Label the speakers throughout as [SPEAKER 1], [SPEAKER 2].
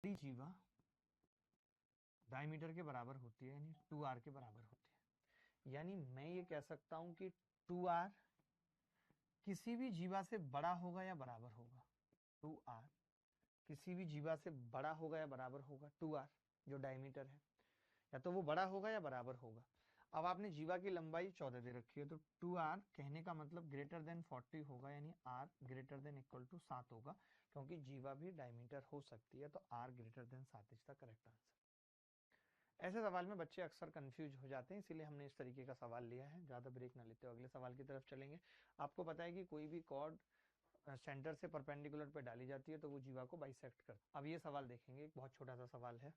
[SPEAKER 1] बड़ी जीवा डायमीटर के बराबर होती है, यानी 2r के बराबर होती है। यानी मैं ये कह सकता हूं कि 2r किसी भी जीवा से बड़ा होगा या बराबर होगा। 2r किसी भी जीवा से बड़ा होगा या बराबर होगा। 2r जो डायमीटर है, या तो वो बड़ा होगा या बराबर होगा। अब आपने जीवा की लंबाई 14 दे रखी है, तो 2r कहने का मतलब ग्रेटर देन 40 होगा, यानी r greater than equal to 7 होगा, क्योंकि जीवा भी डायमीटर हो सकती है, तो r greater then 7 is the correct answer. ऐसे सवाल में बच्चे अक्सर कंफ्यूज हो जाते हैं, इसीलिए हमने इस तरीके का सवाल लिया है। ज़्यादा ब्रेक ना लेते हो, अगले सवाल की तरफ चलेंगे। आपको पता है कि कोई भी कॉर्ड सेंटर से परपेंडिकुलर पे डाली जाती है तो वो जीवा को बाइसेक्ट कर। अब ये सवाल देखेंगे, एक बहुत छोटा सा सवाल है।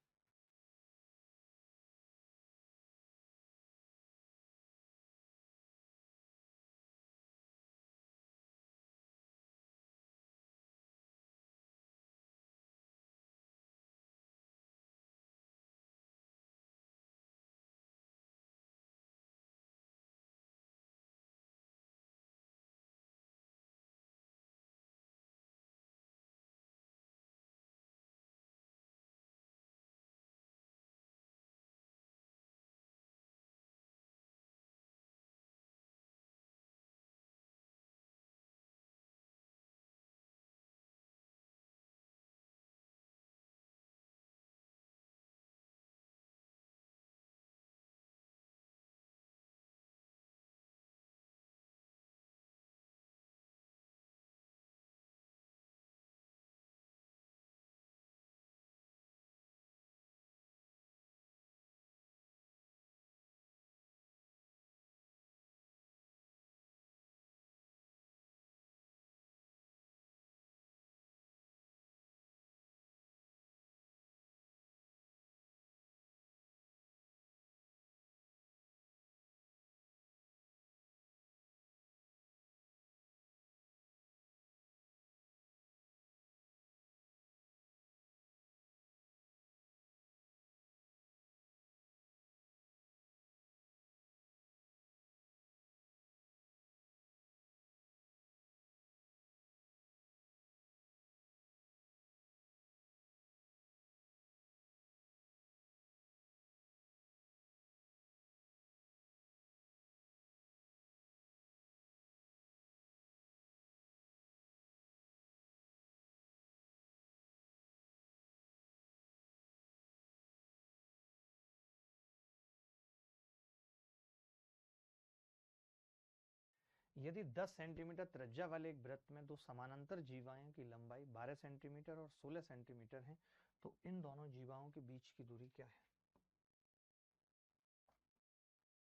[SPEAKER 1] यदि 10 सेंटीमीटर त्रिज्या वाले एक वृत्त में दो समानांतर जीवाएं की लंबाई 12 सेंटीमीटर और 16 सेंटीमीटर है, तो इन दोनों जीवाओं के बीच की दूरी क्या है?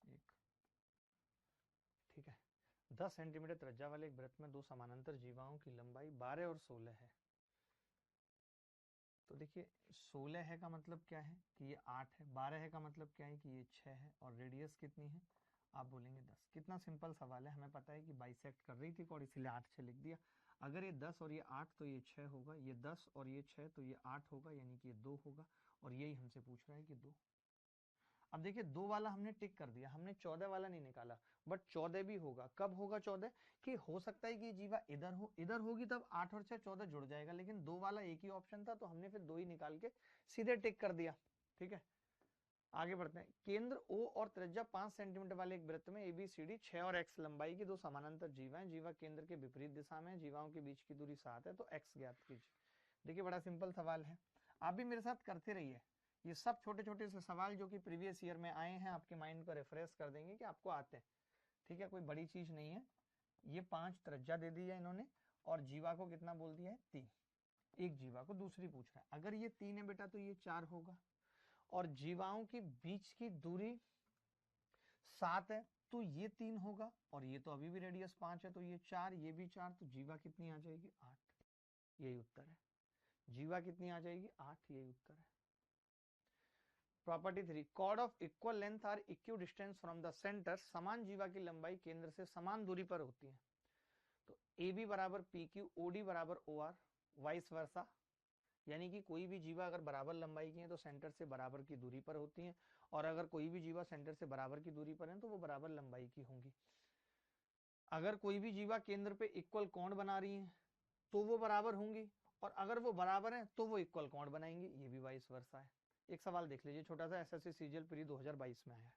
[SPEAKER 1] एक, ठीक है। 10 सेंटीमीटर त्रिज्या वाले एक वृत्त में दो समानांतर जीवाओं की लंबाई 12 और 16 है। तो देखिए 16 है का मतलब क्या है कि ये 8 है, 12 है का मतलब क्या है कि ये 6 है, और रेडियस कितनी है? आप बोलेंगे 10। कितना सिंपल सवाल है, हमें पता है कि बाइसेक्ट कर रही थी और इसीलिए 8 6 लिख दिया। अगर ये 10 और ये 8 तो ये 6 होगा, ये 10 और ये 6 तो ये 8 होगा, यानी कि ये 2 होगा, और यही हमसे पूछ रहा है कि 2। अब देखिए 2 वाला हमने टिक कर दिया, हमने 14 वाला नहीं निकाला, बट 14 भी होगा। कब होगा 14? कि हो सकता है कि जीवा इधर हो, इधर होगी तब 8 और 6 14 जुड़ जाएगा, लेकिन 2 वाला एक ही ऑप्शन था तो हमने फिर 2 ही निकाल के सीधे टिक कर दिया। ठीक है, आगे बढ़ते हैं। केंद्र O और त्रिज्या 5 सेंटीमीटर वाले एक वृत्त में ABCD 6 और x लंबाई की दो समानांतर जीवा हैं। जीवा केंद्र के विपरीत दिशा में, जीवाओं के बीच की दूरी 7 है, तो x ज्ञात कीजिए। देखिए बड़ा सिंपल सवाल है, आप भी मेरे साथ करते रहिए। ये सब छोटे छोटे से सवाल जो कि प्रीवियस ईयर में आए हैं, आपके माइंड को रिफ्रेश कर देंगे कि आपको आते हैं। ठीक है, कोई बड़ी चीज नहीं है। ये 5 त्रिज्या दे दी है इन्होंने, और जीवा को कितना बोल दिया है? 3। एक जीवा को दूसरी पूछ रहा है। अगर ये 3 है बेटा तो ये 4 होगा, और जीवाओं के बीच की दूरी 7 है तो ये 3 होगा, और ये तो अभी भी रेडियस 5 है तो ये 4, ये भी 4, तो जीवा कितनी आ जाएगी? 8। यही उत्तर है। जीवा कितनी आ जाएगी? 8। यही उत्तर है। Property 3, chord of equal length are equidistance from the centre. समान जीवा की लंबाई केंद्र से समान दूरी पर होती है। तो ए बी बराबर पी क्यू, ओ डी बराबर ओ आर, वाइस वर्सा। यानी कि कोई भी जीवा अगर बराबर लंबाई की है तो सेंटर से बराबर की दूरी पर होती है, और अगर कोई भी जीवा सेंटर से बराबर की दूरी पर है तो वो बराबर लंबाई की होंगी। अगर कोई भी जीवा केंद्र पे इक्वल कोण बना रही है तो वो बराबर होंगी, और अगर वो बराबर है तो वो इक्वल कोण बनाएंगे, ये भी वाइस वर्सा है। एक सवाल देख लीजिए छोटा सा, एसएससी सीजीएल प्री 2022 में आया है।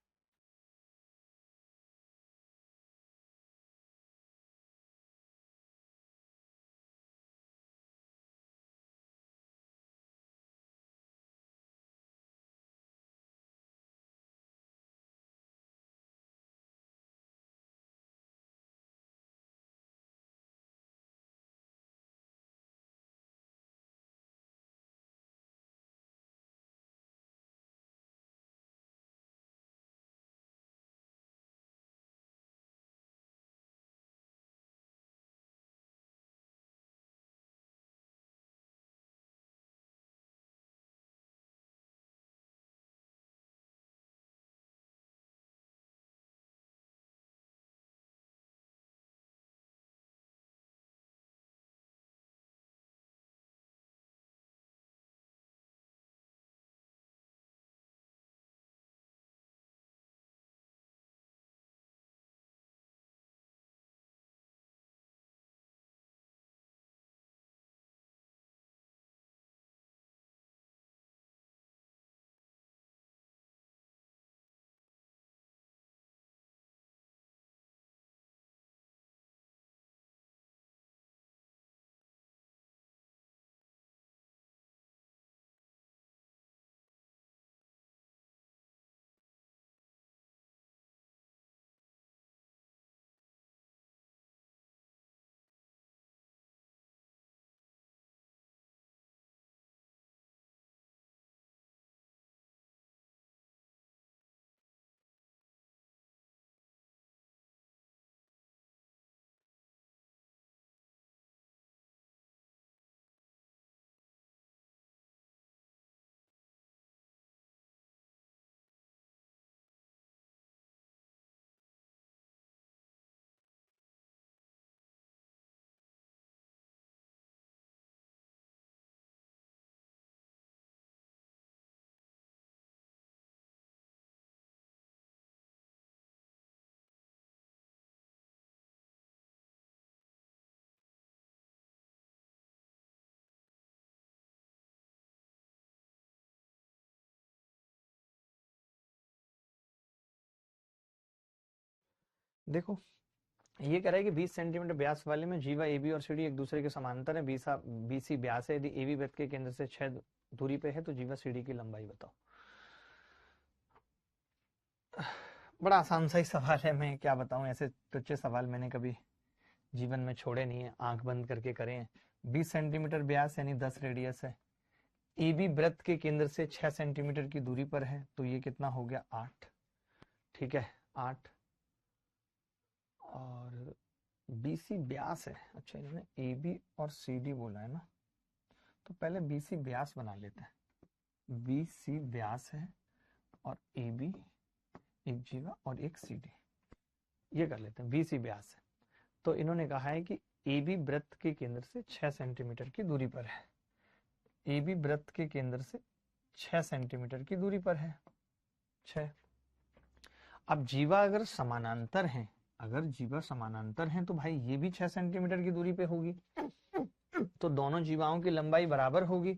[SPEAKER 1] देखो ये कह रहा है कि 20 सेंटीमीटर व्यास वाले में जीवा एबी और सीडी एक दूसरे के समांतर है, बीसी व्यास है, यदि एबी वृत्त के केंद्र से 6 दूरी पे है तो जीवा सीडी की लंबाई बताओ। बड़ा आसान सा ही सवाल है, मैं क्या बताऊं, ऐसे तुच्छ सवाल मैंने कभी जीवन में छोड़े नहीं है, आंख बंद करके करें हैं। 20 सेंटीमीटर व्यास यानी 10 रेडियस है, एबी वृत्त के केंद्र से 6 सेंटीमीटर की दूरी पर है, तो ये कितना हो गया 8, ठीक है 8, और बीसी व्यास है। अच्छा इन्होंने एबी और सीडी बोला है ना, तो पहले बीसी व्यास बना लेते हैं। बीसी व्यास है और एबी एक जीवा और एक सीडी, ये कर लेते हैं। बीसी व्यास है तो इन्होंने कहा है कि एबी वृत्त के केंद्र से 6 सेंटीमीटर की दूरी पर है, एबी वृत्त के केंद्र से 6 सेंटीमीटर की दूरी पर है 6। अब जीवा अगर समानांतर है, अगर जीवा समानांतर है तो भाई ये भी 6 सेंटीमीटर की दूरी पे होगी, तो दोनों जीवाओं की लंबाई बराबर होगी।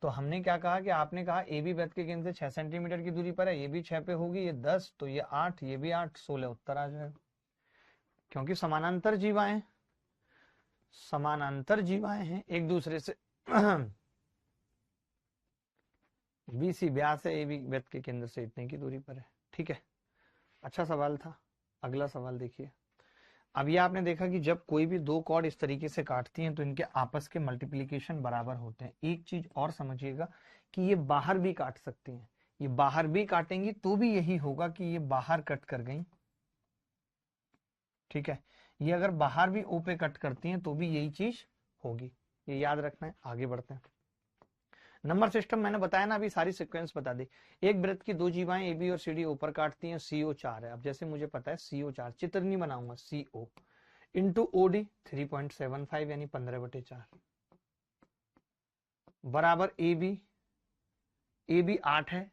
[SPEAKER 1] तो हमने क्या कहा कि आपने कहा ए बी वृत्त के केंद्र से 6 सेंटीमीटर की दूरी पर है, ये भी 6 पे होगी, ये 10 तो ये 8, ये भी 8, 16 उत्तर आ जाएगा, क्योंकि समानांतर जीवाएं, समानांतर जीवाएं हैं एक दूसरे से। बीसी व्यास है, ए बी वृत्त के केंद्र से इतने की दूरी पर है, ठीक है। अच्छा सवाल था। अगला सवाल देखिए। अब ये आपने देखा कि जब कोई भी दो कॉर्ड इस तरीके से काटती हैं तो इनके आपस के मल्टीप्लिकेशन बराबर होते हैं। एक चीज और समझिएगा कि ये बाहर भी काट सकती हैं, ये बाहर भी काटेंगी तो भी यही होगा कि ये बाहर कट कर गई, ठीक है। ये अगर बाहर भी ओ पे कट करती हैं तो भी यही चीज होगी, ये याद रखना है। आगे बढ़ते हैं। नंबर सिस्टम मैंने बताया ना, अभी सारी सीक्वेंस बता दी। एक वृत्त की दो जीवाएं ए बी और सी डी ऊपर काटती हैं, CO 4 है। अब जैसे मुझे पता है CO 4, चित्र नहीं बनाऊंगा, CO इंटू OD 3.75 यानी 15/4 बराबर AB 8 है।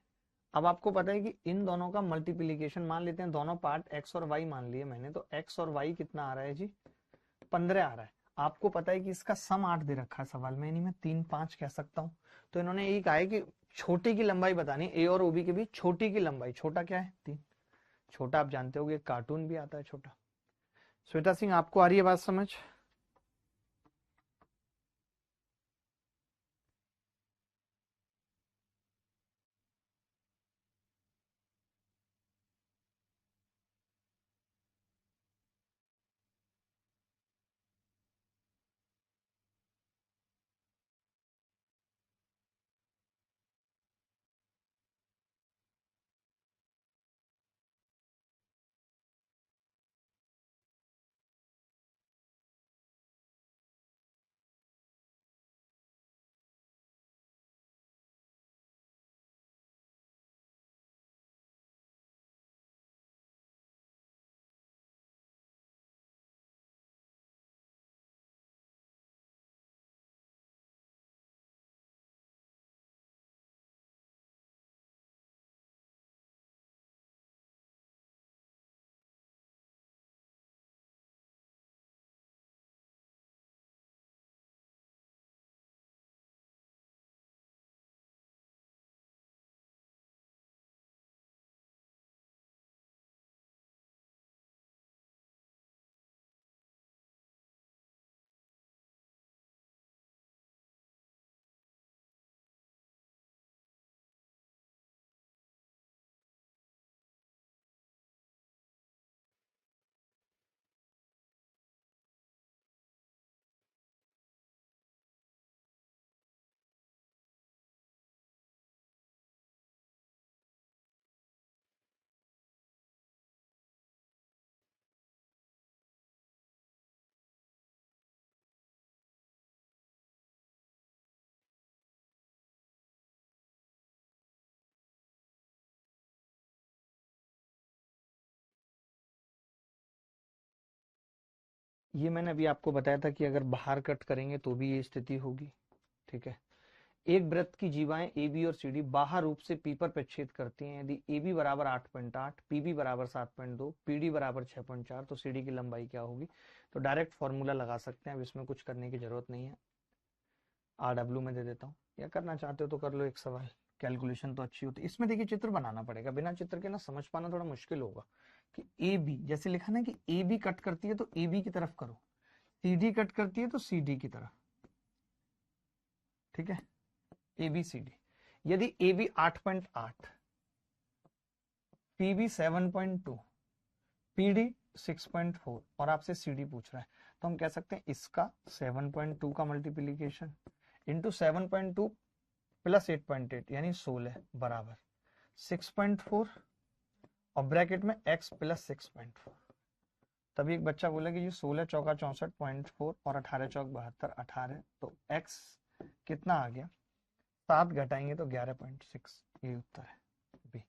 [SPEAKER 1] अब आपको पता है कि इन दोनों का मल्टीप्लीकेशन मान लेते हैं, दोनों पार्ट x और y मान लिए मैंने, तो x और y कितना आ रहा है जी 15 आ रहा है। आपको पता है कि इसका सम 8 दे रखा है सवाल में, यानी मैं 3 5 कह सकता हूँ। तो इन्होंने यही कहा है कि छोटी की लंबाई बतानी, ए और ओबी के बीच छोटी की लंबाई। छोटा क्या है? 3। छोटा आप जानते होगे, कार्टून भी आता है छोटा। श्वेता सिंह, आपको आ रही है बात समझ? ये मैंने अभी आपको बताया था कि अगर बाहर कट करेंगे तो भी ये स्थिति होगी। ठीक है। एक वृत्त की जीवाएं ए बी और सी डी बाहर रूप से पी पर प्रच्छेद करती हैं। यदि ए बी बराबर 8.8, पी बी बराबर 7.2, पी डी बराबर 6.4, तो सी डी की लंबाई क्या होगी? तो डायरेक्ट फॉर्मूला लगा सकते हैं, अब इसमें कुछ करने की जरूरत नहीं है। आर डब्ल्यू में दे देता हूँ, या करना चाहते हो तो कर लो एक सवाल। कैलकुलेशन तो अच्छी होती है इसमें। देखिए चित्र बनाना पड़ेगा, बिना चित्र के ना समझ पाना थोड़ा मुश्किल होगा। कि ए बी जैसे लिखा ना कि ए बी कट करती है तो ए बी की तरफ करो, सी डी कट करती है तो सी डी की तरफ। ठीक है, ए बी सी डी। यदि A B 8.8, P B 7.2, P D 6.4 और आपसे सी डी पूछ रहा है, तो हम कह सकते हैं इसका 7.2 का मल्टीप्लीकेशन इंटू 7.2 प्लस 8.8 यानी 16 बराबर 6.4 और ब्रैकेट में x प्लस 6.4। तभी एक बच्चा बोला कि जी 16 चौका 64.4 और 18 चौक 72, 18, तो x कितना आ गया? 7 घटाएंगे तो 11.6। ये उत्तर है बी।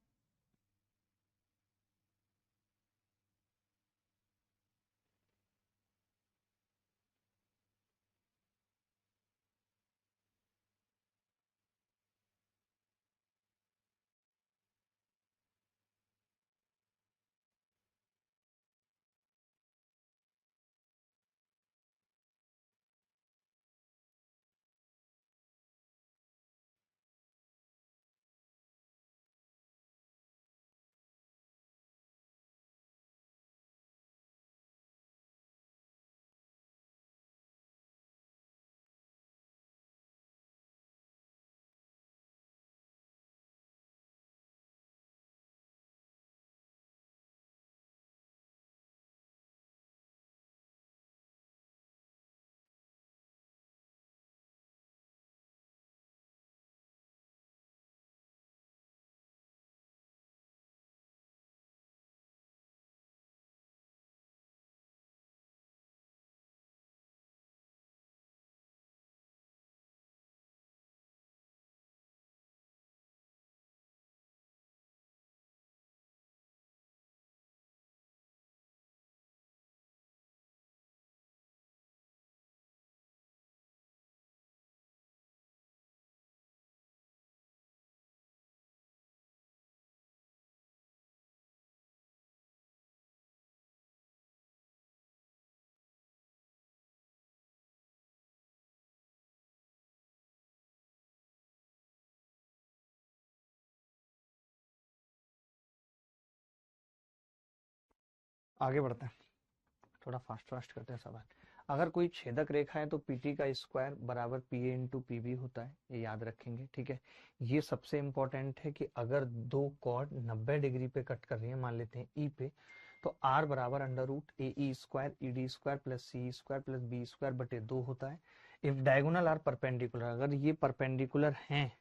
[SPEAKER 1] आगे बढ़ते हैं, थोड़ा फास्ट करते हैं सवाल। अगर कोई छेदक रेखा है तो पीटी का स्क्वायर बराबर पीए इंटू पीबी होता है, ये याद रखेंगे, ठीक है। ये सबसे इंपॉर्टेंट है कि अगर दो कॉर्ड 90 डिग्री पे कट कर रही है, मान लेते हैं ई पे, तो आर बराबर under root A E square E D square plus C square plus B square बटे 2 होता है। इफ डायगोनल आर परपेंडिकुलर, अगर ये परपेंडिकुलर हैं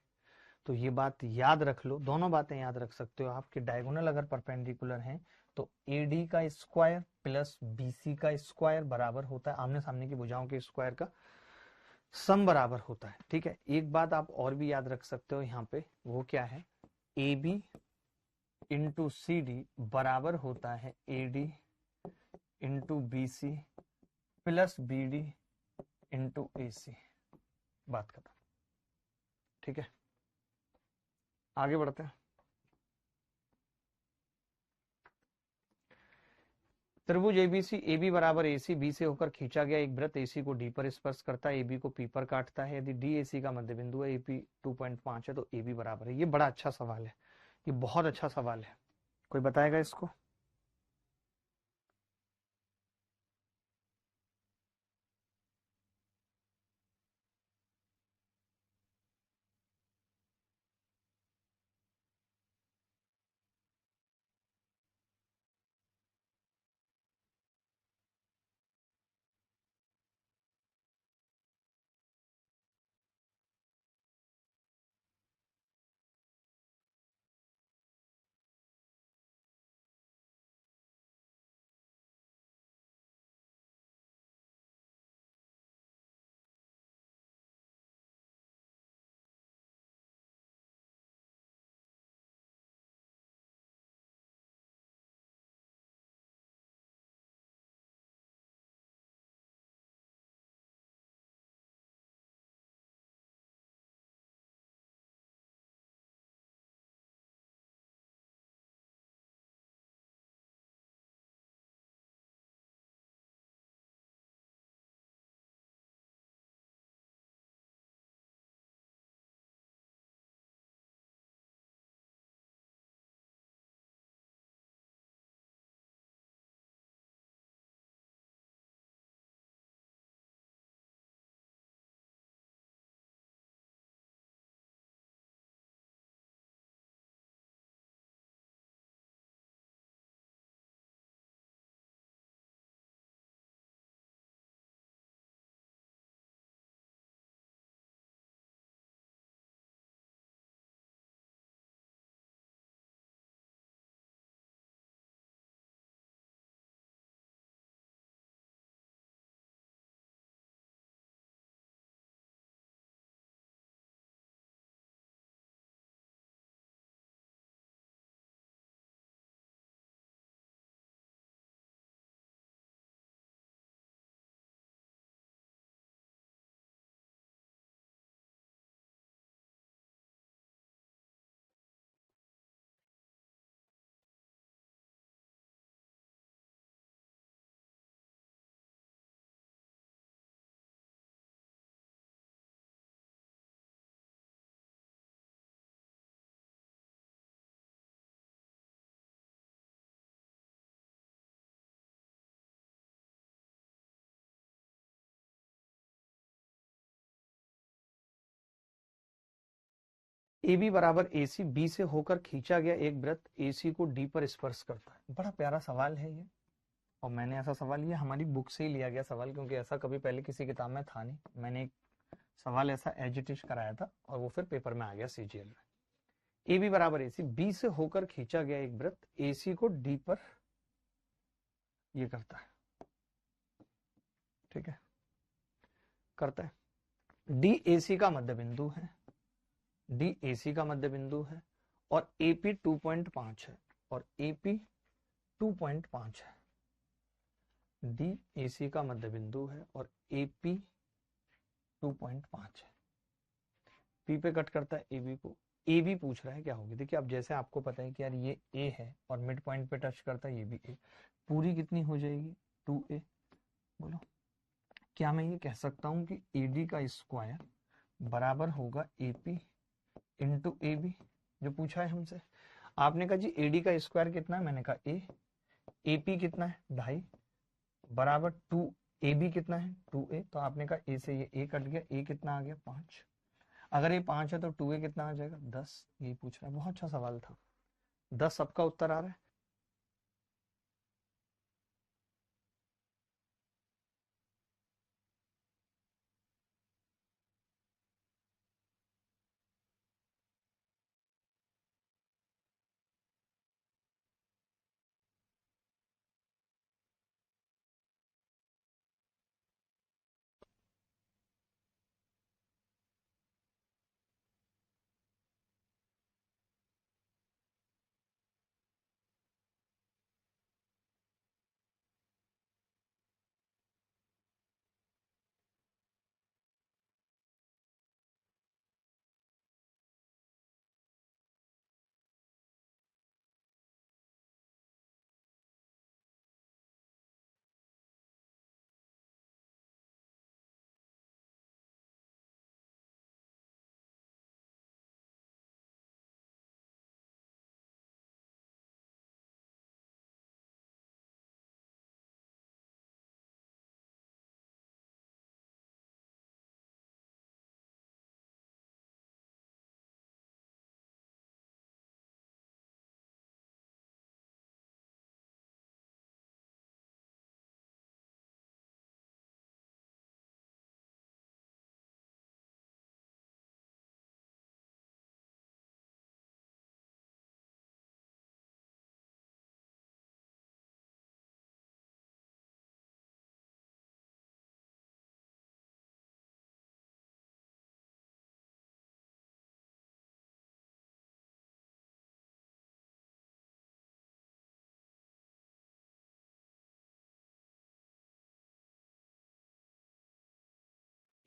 [SPEAKER 1] तो ये बात याद रख लो, दोनों बातें याद रख सकते हो आप कि डायगोनल अगर परपेंडिकुलर हैं तो AD का स्क्वायर प्लस BC का स्क्वायर बराबर होता है आमने सामने की भुजाओं के स्क्वायर का सम बराबर होता है, ठीक है। एक बात आप और भी याद रख सकते हो यहाँ पे, वो क्या है, AB इंटू CD बराबर होता है AD into BC plus BD into AC। बात खत्म, ठीक है। आगे बढ़ते हैं। त्रिभुज एबीसी, AB बराबर AC, B से होकर खींचा गया एक वृत्त AC को D पर स्पर्श करता है, AB को P पर काटता है। यदि DAC का मध्य बिंदु है, AP 2.5 है तो AB बराबर है। ये बड़ा अच्छा सवाल है, ये बहुत अच्छा सवाल है। कोई बताएगा इसको? AB बराबर AC, B से होकर खींचा गया एक वृत्त AC को D पर स्पर्श करता है। बड़ा प्यारा सवाल है ये, और मैंने ऐसा सवाल, ये हमारी बुक से ही लिया गया सवाल, क्योंकि ऐसा कभी पहले किसी किताब में था नहीं। मैंने एक सवाल ऐसा एज इट इज कराया था और वो फिर पेपर में आ गया CGL में। AB बराबर AC, B से होकर खींचा गया एक वृत्त AC को D पर ये करता है, ठीक है, करता है। DAC का मध्य बिंदु है, DAC का मध्य बिंदु है और AP 2.5 है, और AP 2.5 है। DAC का मध्य बिंदु है और AP 2.5 है। P पे कट करता है AB को, AB पूछ रहा है क्या होगी। देखिए अब जैसे आपको पता है कि यार ये A है और मिड पॉइंट पे टच करता है, ये भी A, पूरी कितनी हो जाएगी 2A। बोलो क्या मैं ये कह सकता हूँ कि AD का स्क्वायर बराबर होगा AP इंटू AB, जो पूछा है हमसे। आपने कहा जी AD का स्क्वायर कितना है, मैंने कहा A, AP कितना है 2.5 बराबर 2AB कितना है 2A। तो आपने कहा A से ये A कट गया, A कितना आ गया 5। अगर ये 5 है तो 2A कितना आ जाएगा 10। यही पूछ रहा है, बहुत अच्छा सवाल था। 10 सबका उत्तर आ रहा है।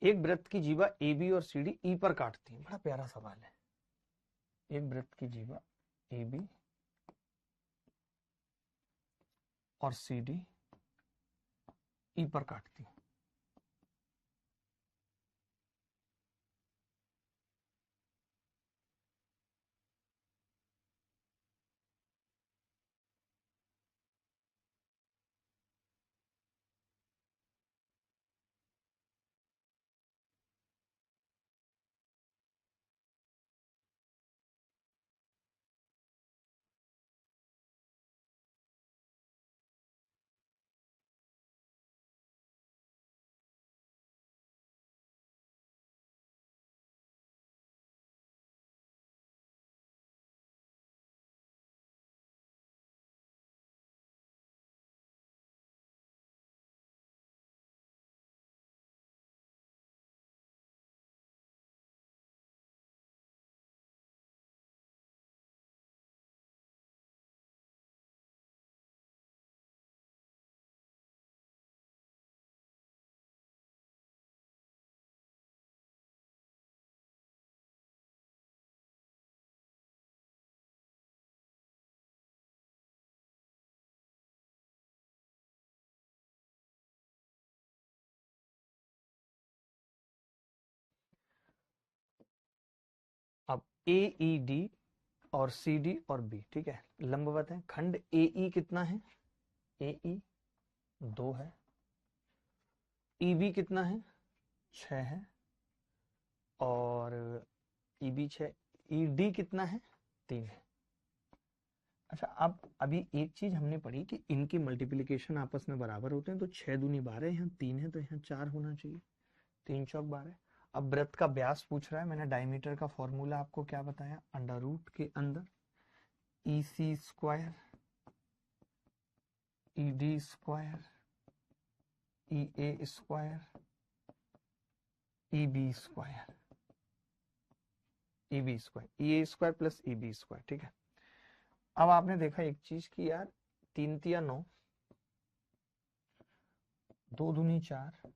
[SPEAKER 1] एक वृत्त की जीवा AB और CD E पर काटती है। बड़ा प्यारा सवाल है। एक वृत्त की जीवा AB और CD E पर काटती है। अब AED और CD और B ठीक है, लंबवत है। खंड AE कितना है? AE 2 है। EB कितना है? 6 है। और EB 6, ED कितना है? 3 है। अच्छा, अब अभी एक चीज हमने पढ़ी कि इनकी मल्टीप्लिकेशन आपस में बराबर होते हैं, तो 6 दूनी 12, यहाँ 3 है तो यहाँ 4 होना चाहिए। 3 चौक 12। अब वृत्त का व्यास पूछ रहा है। मैंने डायमीटर का फॉर्मूला आपको क्या बताया? अंडर रूट के अंदर EC square ED square EA square EB square EB square EA square plus EB square. ठीक है, अब आपने देखा एक चीज की यार, 3 तिया 9, 2 दूनी 4।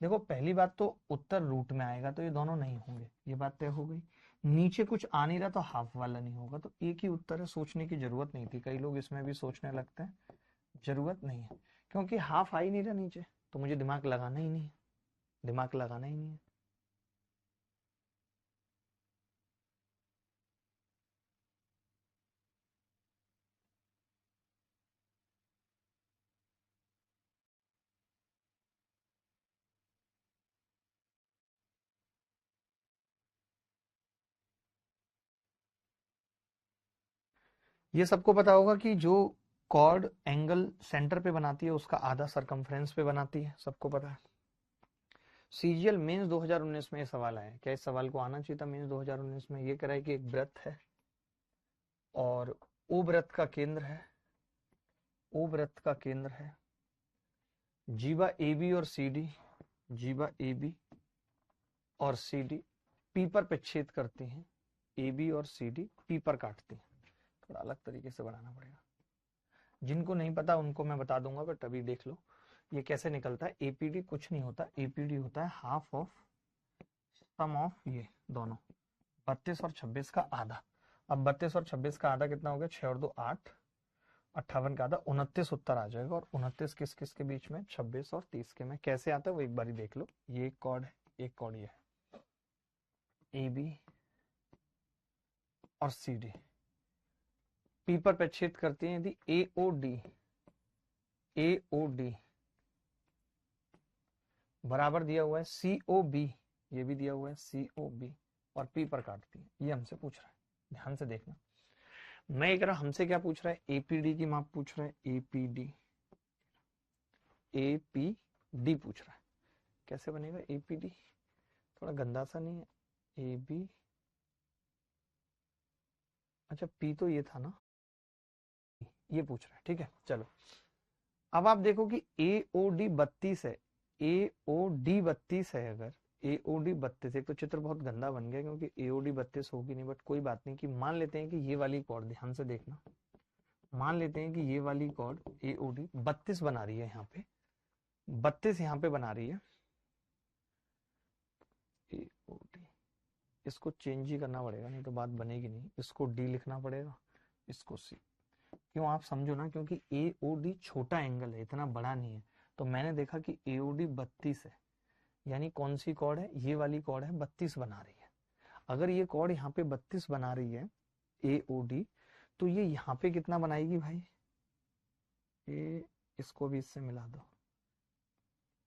[SPEAKER 1] देखो पहली बात तो उत्तर रूट में आएगा तो ये दोनों नहीं होंगे, ये बात तय हो गई। नीचे कुछ आ नहीं रहा तो हाफ वाला नहीं होगा, तो एक ही उत्तर है, सोचने की जरूरत नहीं थी। कई लोग इसमें भी सोचने लगते हैं, जरूरत नहीं है, क्योंकि हाफ आ ही नहीं रहा नीचे, तो मुझे दिमाग लगाना ही नहीं है, दिमाग लगाना ही नहीं है। ये सबको पता होगा कि जो कॉर्ड एंगल सेंटर पे बनाती है उसका आधा सरकमफ्रेंस पे बनाती है, सबको पता है। सीजीएल मेंस 2019 में ये सवाल आया, क्या इस सवाल को आना चाहिए था मेंस 2019 में? ये कह रहा है कि एक वृत्त है और ओ वृत्त का केंद्र है, ओ वृत्त का केंद्र है, जीवा ए बी और सी डी, जीवा ए बी और सी डी पी पर छेद करती हैं, ए बी और सी डी पी पर काटती हैं। थोड़ा अलग तरीके से बनाना पड़ेगा, जिनको नहीं पता उनको मैं बता दूंगा, बट अभी देख लो ये कैसे निकलता है। एपीडी कुछ नहीं होता, एपीडी होता है हाफ ऑफ सम ऑफ ये दोनों, 32 और 26 का आधा। अब 32 और 26 का आधा कितना हो गया? 6 और 2 8, 58 का आधा 29 उत्तर आ जाएगा। और 29 किस किस के बीच में? 26 और 30 के में। कैसे आता है वो एक बार देख लो। ये एक कॉर्ड है, एक कॉर्ड ये है, ए बी और सी डी पी पर प्रच्छेद करती हैं। यदि ए ओ डी बराबर दिया हुआ है सी ओ बी, ये भी दिया हुआ है सी ओ बी, और पी पर काटती है, ये हमसे पूछ रहा है। ध्यान से देखना, मैं ये कह रहा हूं हमसे क्या पूछ रहा है? एपीडी की माप पूछ रहा है, एपीडी, एपीडी पूछ रहा है। कैसे बनेगा एपीडी? थोड़ा गंदा सा नहीं है? ए बी, अच्छा पी तो ये था ना, ये पूछ रहा है, ठीक है चलो। अब आप देखो कि ए ओ डी 32 है, ए ओ डी 32 है। अगर ए ओ डी 32, एक तो चित्र बहुत गंदा बन गया क्योंकि ए ओ डी 32 होगी नहीं, बट कोई बात नहीं। कि मान लेते हैं कि ये वाली कॉर्ड, ध्यान से देखना, मान लेते हैं कि ये वाली कॉर्ड ए ओ डी 32 बना रही है, यहाँ पे 32 यहाँ पे बना रही है ए ओ डी। इसको चेंज ही करना पड़ेगा, नहीं तो बात बनेगी नहीं। इसको डी लिखना पड़ेगा, इसको सी। क्यों? आप समझो ना, क्योंकि ए ओ डी छोटा एंगल है, इतना बड़ा नहीं है। तो मैंने देखा कि ए ओ डी 32 है, यानी कौन सी कॉर्ड है? ये वाली कॉर्ड है, 32 बना रही है। अगर ये कॉर्ड यहाँ पे 32 बना रही है ए ओ डी, तो ये यहाँ पे कितना बनाएगी भाई? ए, इसको भी इससे मिला दो,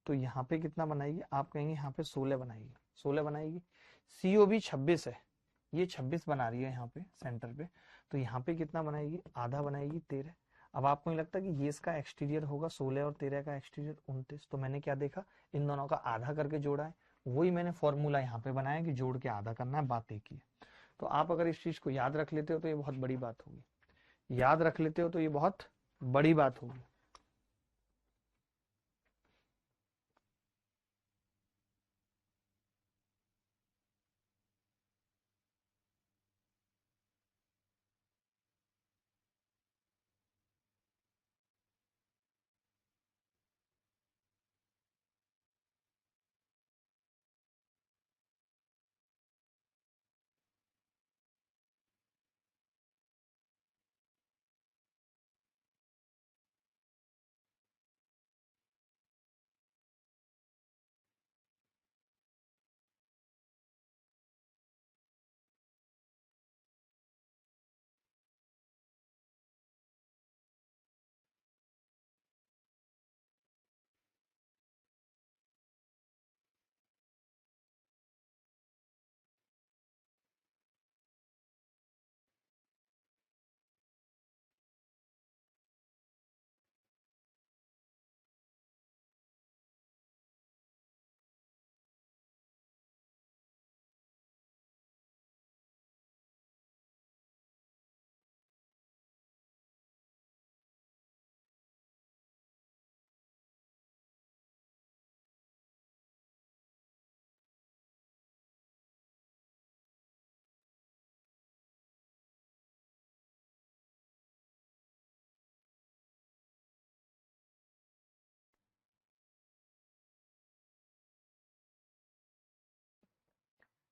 [SPEAKER 1] तो यहाँ पे कितना बनाएगी? आप कहेंगे यहाँ पे 16 बनाएगी, 16 बनाएगी। सीओ भी 26 है, ये 26 बना रही है यहाँ पे सेंटर पे, तो यहाँ पे कितना बनाएगी? आधा बनाएगी, 13। अब आपको नहीं लगता कि ये इसका एक्सटीरियर होगा? 16 और 13 का एक्सटीरियर 29। तो मैंने क्या देखा? इन दोनों का आधा करके जोड़ा है, वही मैंने फॉर्मूला यहाँ पे बनाया कि जोड़ के आधा करना है, बात एक ही है। तो आप अगर इस चीज को याद रख लेते हो तो ये बहुत बड़ी बात होगी, याद रख लेते हो तो ये बहुत बड़ी बात होगी।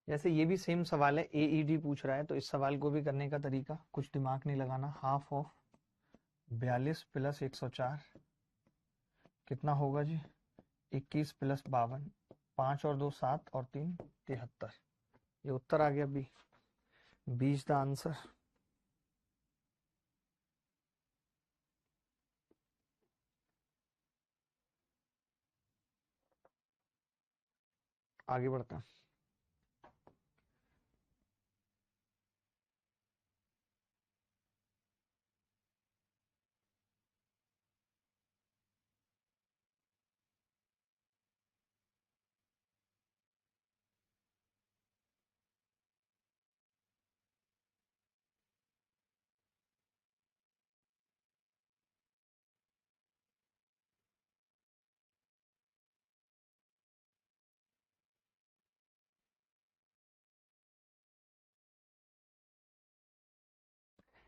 [SPEAKER 1] जैसे ये भी सेम सवाल है, एईडी पूछ रहा है, तो इस सवाल को भी करने का तरीका कुछ दिमाग नहीं लगाना। हाफ ऑफ 42 प्लस 104 कितना होगा जी? 21 प्लस 52, 5 और 2 7 और 3 73। ये उत्तर आ गया B, B is the answer. आगे बढ़ते हैं।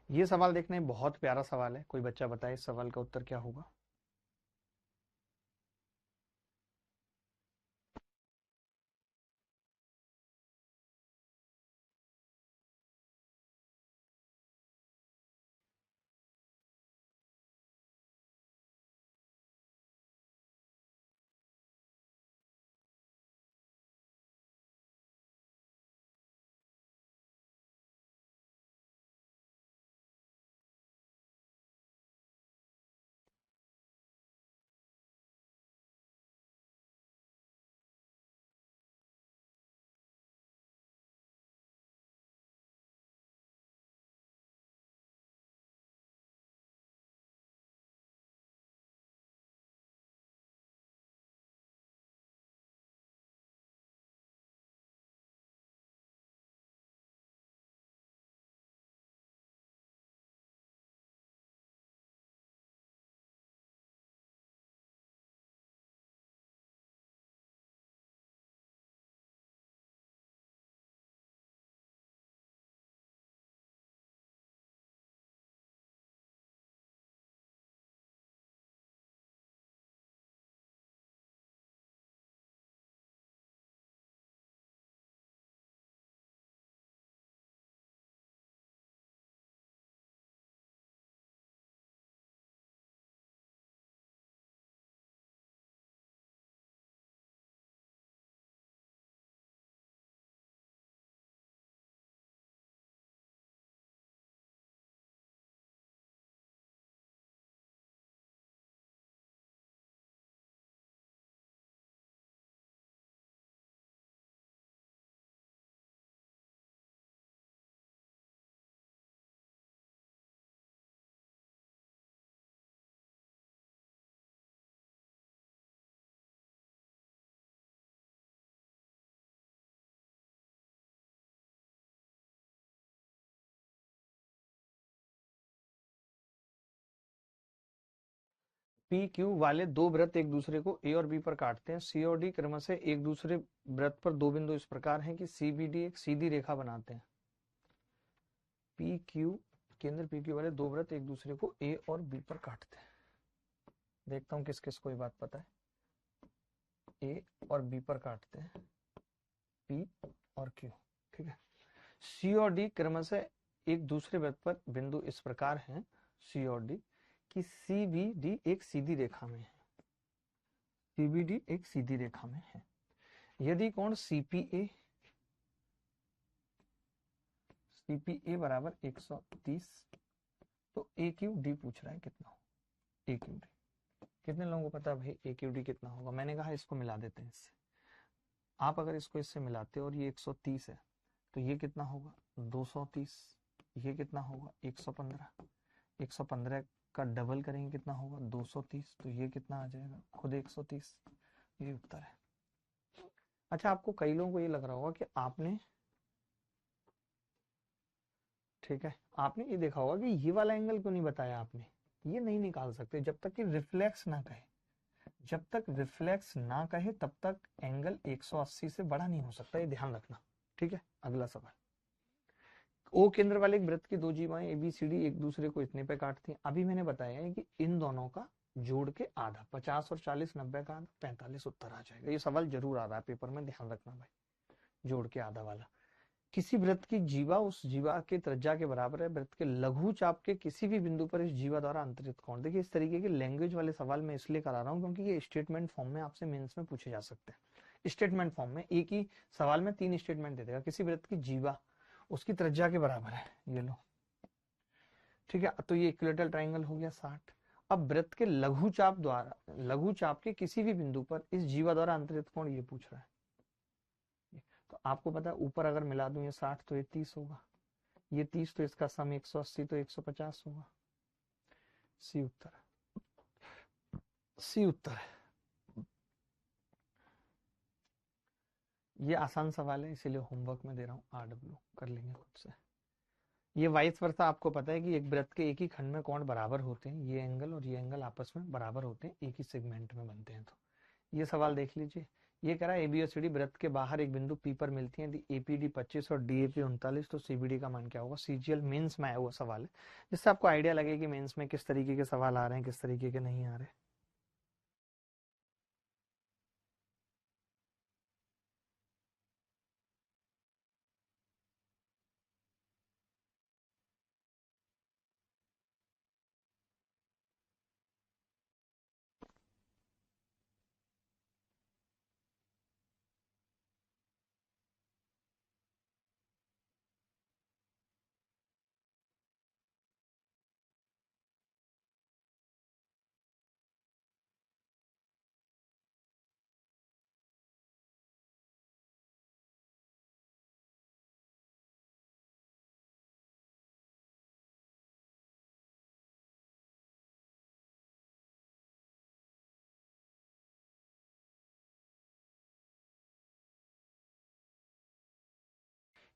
[SPEAKER 1] ये सवाल देखने बहुत प्यारा सवाल है, कोई बच्चा बताए इस सवाल का उत्तर क्या होगा। पी क्यू वाले दो वृत्त एक दूसरे को ए और बी पर काटते हैं। सी और डी क्रम से एक दूसरे वृत्त पर दो बिंदु इस प्रकार हैं कि सी बी डी एक सीधी रेखा बनाते हैं। पी क्यू केंद्र पी क्यू वाले दो वृत्त एक दूसरे को ए और बी पर काटते हैं। देखता हूं किस किस को ये बात पता है। ए और बी पर काटते हैं, पी और क्यू, ठीक है। सी और डी क्रम से एक दूसरे वृत्त पर बिंदु इस प्रकार हैं, सी और डी, कि सी बी डी एक सीधी रेखा में है। सी बी डी एक सीधी रेखा में है। यदि कोण सीपीए बराबर 130, तो ए क्यू डी पूछ रहा है कितना हो। ए क्यू डी कितने लोगों को पता है भाई ए क्यू डी कितना होगा? मैंने कहा इसको मिला देते हैं इससे। आप अगर इसको इससे मिलाते और ये 130 है तो ये कितना होगा 230, ये कितना होगा 115, 115 का डबल करेंगे कितना होगा 230, तो ये कितना आ जाएगा खुद 130। ये उत्तर है। अच्छा, आपको कई लोगों को ये लग रहा होगा कि आपने, ठीक है, आपने ये देखा होगा कि ये वाला एंगल क्यों नहीं बताया आपने। ये नहीं निकाल सकते जब तक कि रिफ्लेक्स ना कहे। जब तक रिफ्लेक्स ना कहे तब तक एंगल 180 से बड़ा नहीं हो सकता, ये ध्यान रखना, ठीक है। अगला सवाल, ओ केंद्र वाले एक वृत्त की दो जीवाएं ए बी सी डी एक दूसरे को इतने पे काटती हैं। अभी मैंने बताया है कि इन दोनों का जोड़ के आधा, 50 और 40 90 का आधा 45 उत्तर आ जाएगा। ये सवाल जरूर आ रहा है पेपर में, ध्यान रखना भाई, जोड़ के आधा वाला। किसी वृत्त की जीवा उस जीवा के त्रिज्या के बराबर है। वृत्त के लघु चाप के किसी भी बिंदु पर इस जीवा द्वारा अंतरित कोण। देखिए, इस तरीके के लैंग्वेज वाले सवाल मैं इसलिए करा रहा हूं क्योंकि ये स्टेटमेंट फॉर्म में आपसे मेंस में पूछे जा सकते हैं। स्टेटमेंट फॉर्म में एक ही सवाल में 3 स्टेटमेंट दे देगा। किसी वृत्त की जीवा उसकी त्रिज्या के बराबर है, ये लो, ठीक है। तो ये इक्विलेटरल ट्रायंगल हो गया 60। अब वृत्त के लघु चाप के किसी भी बिंदु पर इस जीवा द्वारा अंतरित कोण ये पूछ रहा है। तो आपको पता है ऊपर अगर मिला दूं ये 60 तो ये 30 होगा, ये 30 तो इसका सम 180 तो 150 होगा। सी उत्तर, सी उत्तर है। ये आसान सवाल है इसीलिए होमवर्क में दे रहा हूं, RW कर लेंगे खुद से। ये वाइस वर्सा आपको पता है कि एक वृत्त के एक ही खंड में कोण बराबर होते हैं। ये एंगल और ये एंगल आपस में बराबर होते हैं, एक ही सेगमेंट में बनते हैं। तो ये सवाल देख लीजिए, ये कह रहा है एबी और सीडी वृत्त के बाहर एक बिंदु पी पर मिलती है, एपीडी 25 और डीएपी 39, तो सीबीडी का मान क्या होगा। सीजीएल मेंस में आया हुआ सवाल है, जिससे आपको आइडिया लगे कि मेंस में किस तरीके के सवाल आ रहे हैं, किस तरीके के नहीं आ रहे।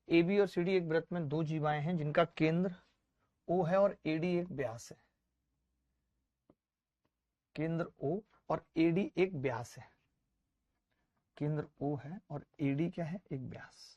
[SPEAKER 1] एबी और सीडी एक वृत्त में दो जीवाएं हैं जिनका केंद्र ओ है और एडी एक व्यास है। केंद्र ओ और एडी एक व्यास है। केंद्र ओ है और एडी क्या है, एक व्यास।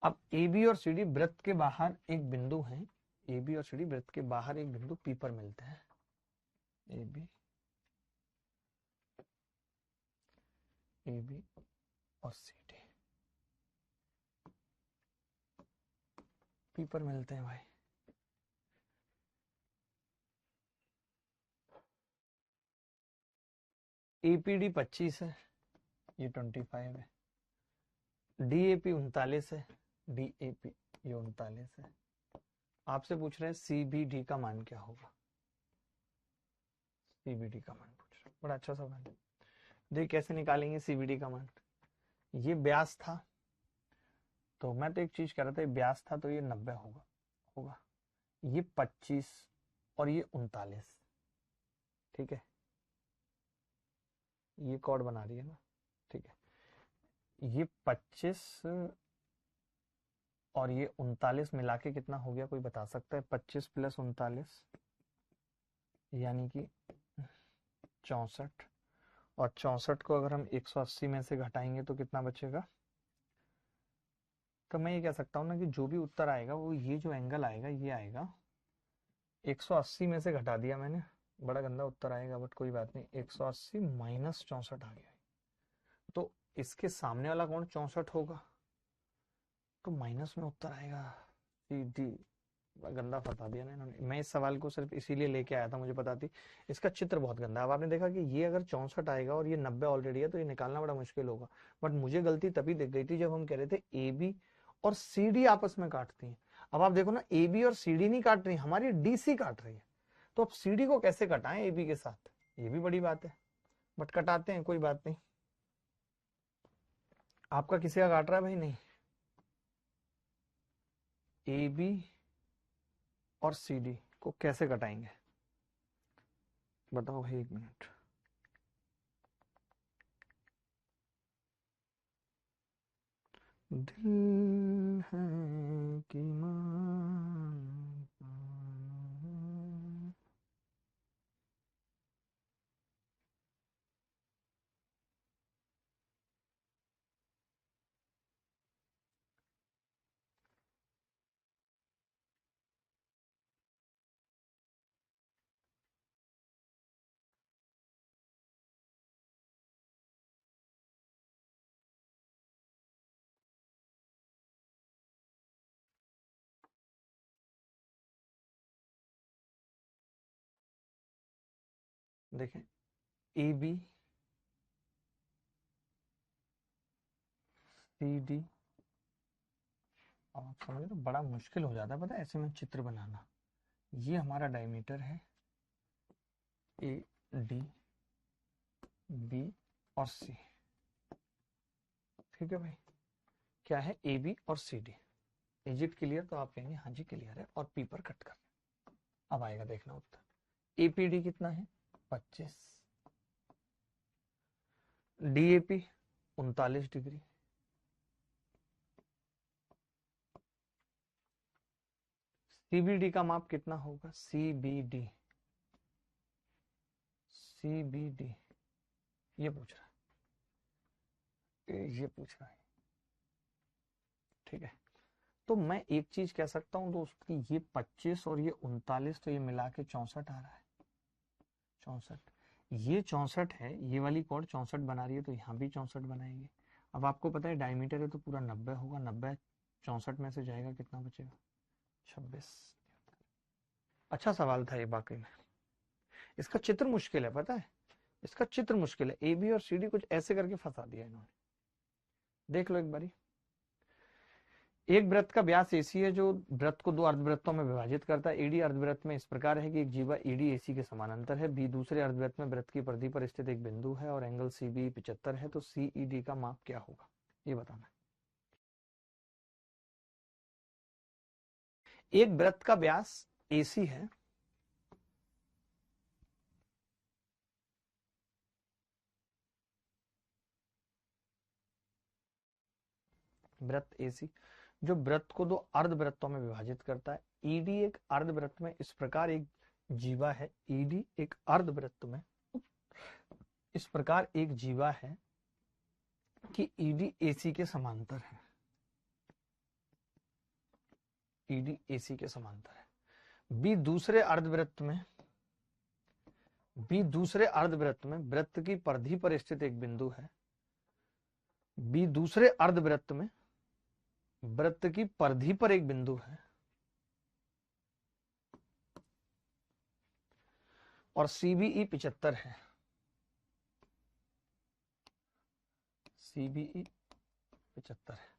[SPEAKER 1] अब AB और CD वृत्त के बाहर एक बिंदु है। AB और CD वृत्त के बाहर एक बिंदु P पर मिलते हैं। AB और CD P पर मिलते हैं भाई। APD 25 है, ये 25 है। DAP 39 है, DAP ये 39 है। आपसे पूछ रहे हैं CBD का मान क्या होगा। CBD का मान पूछ रहे हैं, बड़ा अच्छा सवाल है। देखिए कैसे निकालेंगे CBD का मान। ये व्यास था, तो मैं तो एक चीज कह रहा था, व्यास था तो ये 90 होगा। ये 25 और ये 39, ठीक है, ये कॉर्ड बना रही है ना, ठीक है। ये 25 और ये 39 मिला के कितना हो गया, कोई बता सकता है। 25 प्लस 39 यानी कि 64, और 64 को अगर हम 180 में से घटाएंगे तो कितना बचेगा। तो मैं ये कह सकता हूँ ना कि जो भी उत्तर आएगा वो ये जो एंगल आएगा ये आएगा। 180 में से घटा दिया मैंने, बड़ा गंदा उत्तर आएगा बट कोई बात नहीं। 180 माइनस 64 आ गया, तो इसके सामने वाला कौन 64 होगा, तो माइनस में उत्तर आएगा। डी, गंदा फंसा दिया ना इन्होंने। मैं इस सवाल को सिर्फ इसीलिए लेके आया था, मुझे पता थी इसका चित्र बहुत गंदा है। अब आपने देखा कि ये अगर 64 आएगा और ये 90 ऑलरेडी है तो ये निकालना बड़ा मुश्किल होगा। बट मुझे गलती तभी दिख गई थी जब हम कह रहे थे ए बी और सी डी आपस में काटती हैं। अब आप देखो ना, ए बी और सी डी नहीं काट रही, हमारी डी सी काट रही है। तो अब सी डी को कैसे कटाएं ए बी के साथ, ये भी बड़ी बात है, बट कटाते हैं, कोई बात नहीं। आपका किसी का काट रहा है भाई? नहीं। ए बी और सी डी को कैसे कटाएंगे बताओ भाई, 1 मिनट। दिल है कि मान। देखें, ए बी सी डी, और समझ लो बड़ा मुश्किल हो जाता है पता है ऐसे में चित्र बनाना। ये हमारा डायमीटर है ए डी बी और सी, ठीक है भाई। क्या है ए बी और C D. Is it clear? तो आप कहेंगे हाँ जी क्लियर है, और पी पर कट कर। अब आएगा देखना उत्तर। एपीडी कितना है? 25। DAP 39 degree. सीबीडी का माप कितना होगा? सीबीडी, सीबीडी ये पूछ रहा है, ये पूछ रहा है, ठीक है। तो मैं एक चीज कह सकता हूं दोस्त कि ये 25 और ये 39, तो ये मिला के 64 आ रहा है। 64, ये 64 है, ये वाली कॉर्ड 64 बना रही है, तो यहाँ भी 64 बनाएगी। अब आपको पता है डायमीटर है तो पूरा 90 होगा, 90 64 में से जाएगा, कितना बचेगा? 26। अच्छा सवाल था ये वाकई में। इसका चित्र मुश्किल है पता है, इसका चित्र मुश्किल है। ए बी और सी डी कुछ ऐसे करके फंसा दिया इन्होंने। देख लो एक बारी। एक वृत्त का व्यास एसी है जो वृत्त को दो अर्धवृत्तों में विभाजित करता है। एडी अर्धवृत्त में इस प्रकार है कि एक जीवा एडी एसी के समानांतर है। बी दूसरे अर्धवृत्त में वृत्त की परिधि पर स्थित एक बिंदु है और एंगल सी बी 75 है। तो सीईडी का माप क्या होगा ये बताना। एक वृत्त का व्यास एसी है, वृत्त एसी जो वृत्त को दो अर्धवृत्तों में विभाजित करता है। ईडी एक अर्धवृत्त में इस प्रकार एक जीवा है। ईडी एक अर्धवृत्त में इस प्रकार एक जीवा है कि ईडी एसी के समांतर है। ईडी एसी के समांतर है। बी दूसरे अर्धवृत्त में, बी दूसरे अर्धवृत्त में वृत्त की परिधि पर स्थित एक बिंदु है। बी दूसरे अर्धवृत्त में वृत्त की परिधि पर एक बिंदु है और सीबीई 75 है। सीबीई 75 है।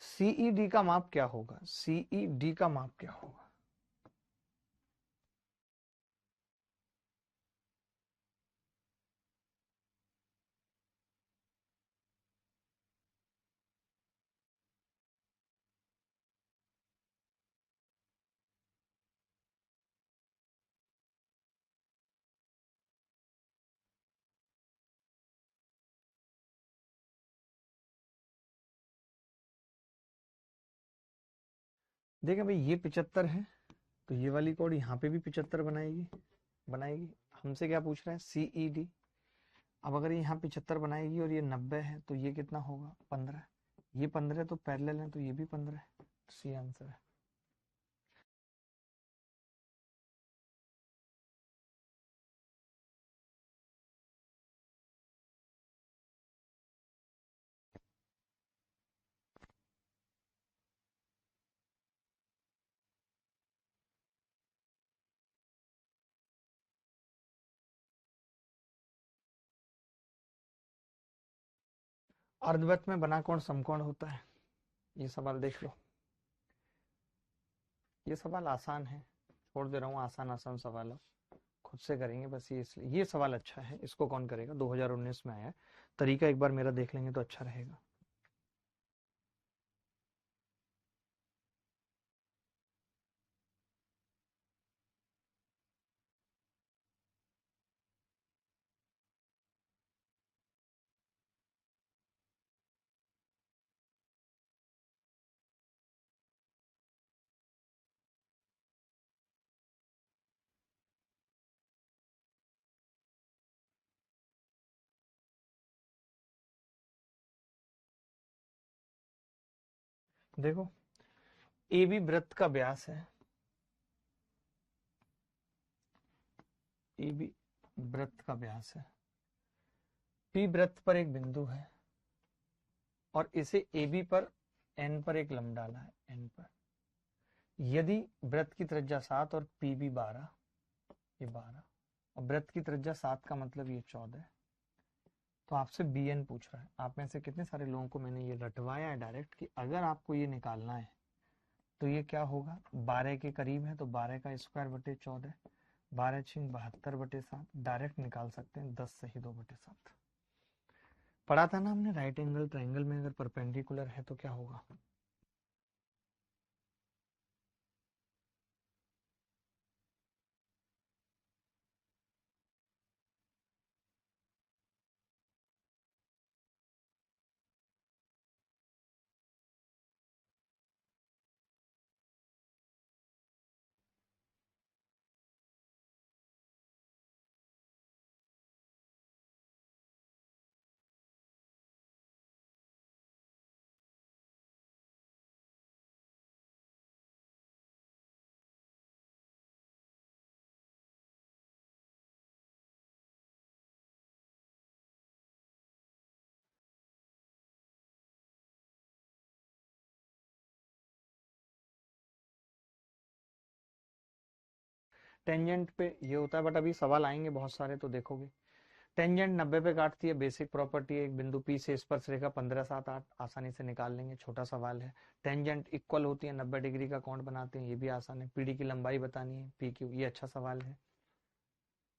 [SPEAKER 1] सीईडी का माप क्या होगा? सीईडी का माप क्या होगा? देखिए भाई ये 75 है, तो ये वाली कोड यहाँ पे भी 75 बनाएगी, बनाएगी। हमसे क्या पूछ रहा है? सीईडी। अब अगर ये यहाँ 75 बनाएगी और ये 90 है तो ये कितना होगा? 15। ये 15 तो पैरेलल है, तो ये भी 15 है। सी आंसर है। अर्धवृत्त में बना कोण समकोण होता है। ये सवाल देख लो, ये सवाल आसान है, छोड़ दे रहा हूँ आसान आसान सवाल, खुद से करेंगे बस। ये इसलिए ये सवाल अच्छा है, इसको कौन करेगा? 2019 में आया है। तरीका एक बार मेरा देख लेंगे तो अच्छा रहेगा। देखो ए बी वृत्त का व्यास है, ए बी वृत्त का व्यास है, पी वृत्त पर एक बिंदु है और इसे ए बी पर एन पर एक लंब डाला है, एन पर। यदि वृत्त की त्रिज्या 7 और पी बी 12, ये 12 और वृत्त की त्रिज्या 7 का मतलब ये 14, तो आपसे बी एन पूछ रहा है। आप में से कितने सारे लोगों को मैंने ये रटवाया है डायरेक्ट कि अगर आपको ये निकालना है तो ये क्या होगा, 12 के करीब है तो 12 का स्क्वायर बटे 14, 12 छिंग 72 बटे 7, डायरेक्ट निकाल सकते हैं 10 सही 2 बटे 7। पढ़ा था ना हमने, राइट एंगल ट्राइंगल में अगर परपेंडिकुलर है तो क्या होगा। टेंजेंट पे ये होता है, बट अभी सवाल आएंगे बहुत सारे तो देखोगे। टेंजेंट 90 पे काटती है, बेसिक प्रॉपर्टी है, एक बिंदु पी से स्पर्श रेखा 15 7 8 आसानी से निकाल लेंगे, छोटा सवाल है। टेंजेंट इक्वल होती है, 90 डिग्री का कोण बनाते हैं, ये भी आसान है। पीडी की लंबाई बतानी है, पी क्यू, ये अच्छा सवाल है।